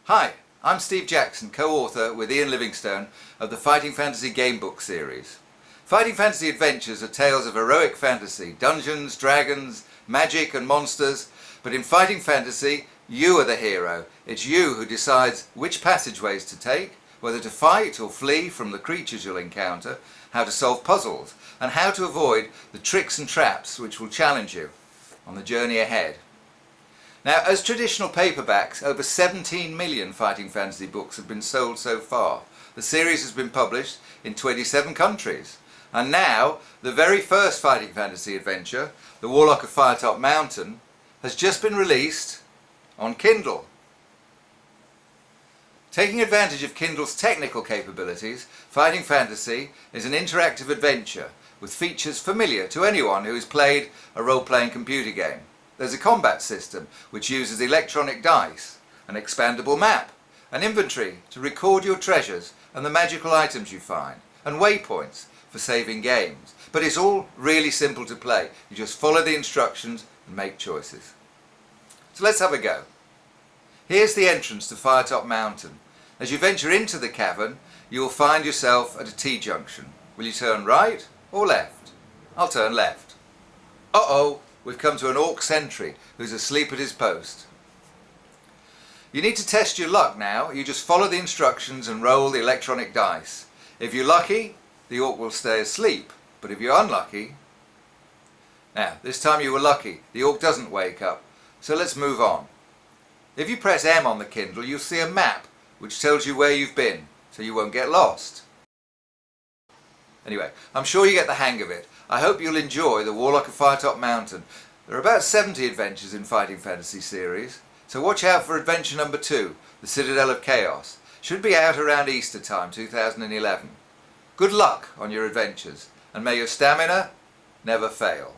Hi, I'm Steve Jackson, co-author with Ian Livingstone of the Fighting Fantasy Gamebook series. Fighting Fantasy adventures are tales of heroic fantasy, dungeons, dragons, magic and monsters, but in Fighting Fantasy you are the hero. It's you who decides which passageways to take, whether to fight or flee from the creatures you'll encounter, how to solve puzzles, and how to avoid the tricks and traps which will challenge you on the journey ahead. Now, as traditional paperbacks, over 17 million Fighting Fantasy books have been sold so far. The series has been published in 27 countries. And now, the very first Fighting Fantasy adventure, The Warlock of Firetop Mountain, has just been released on Kindle. Taking advantage of Kindle's technical capabilities, Fighting Fantasy is an interactive adventure with features familiar to anyone who has played a role-playing computer game. There's a combat system which uses electronic dice, an expandable map, an inventory to record your treasures and the magical items you find, and waypoints for saving games. But it's all really simple to play. You just follow the instructions and make choices. So let's have a go. Here's the entrance to Firetop Mountain. As you venture into the cavern, you will find yourself at a T-junction. Will you turn right or left? I'll turn left. Uh-oh! We've come to an orc sentry who's asleep at his post. You need to test your luck now. You just follow the instructions and roll the electronic dice. If you're lucky, the orc will stay asleep, but if you're unlucky... Now, this time you were lucky. The orc doesn't wake up, so let's move on. If you press M on the Kindle, you'll see a map which tells you where you've been, so you won't get lost. Anyway, I'm sure you get the hang of it. I hope you'll enjoy The Warlock of Firetop Mountain. There are about 70 adventures in Fighting Fantasy series, so watch out for adventure number 2, The Citadel of Chaos. Should be out around Easter time 2011. Good luck on your adventures, and may your stamina never fail.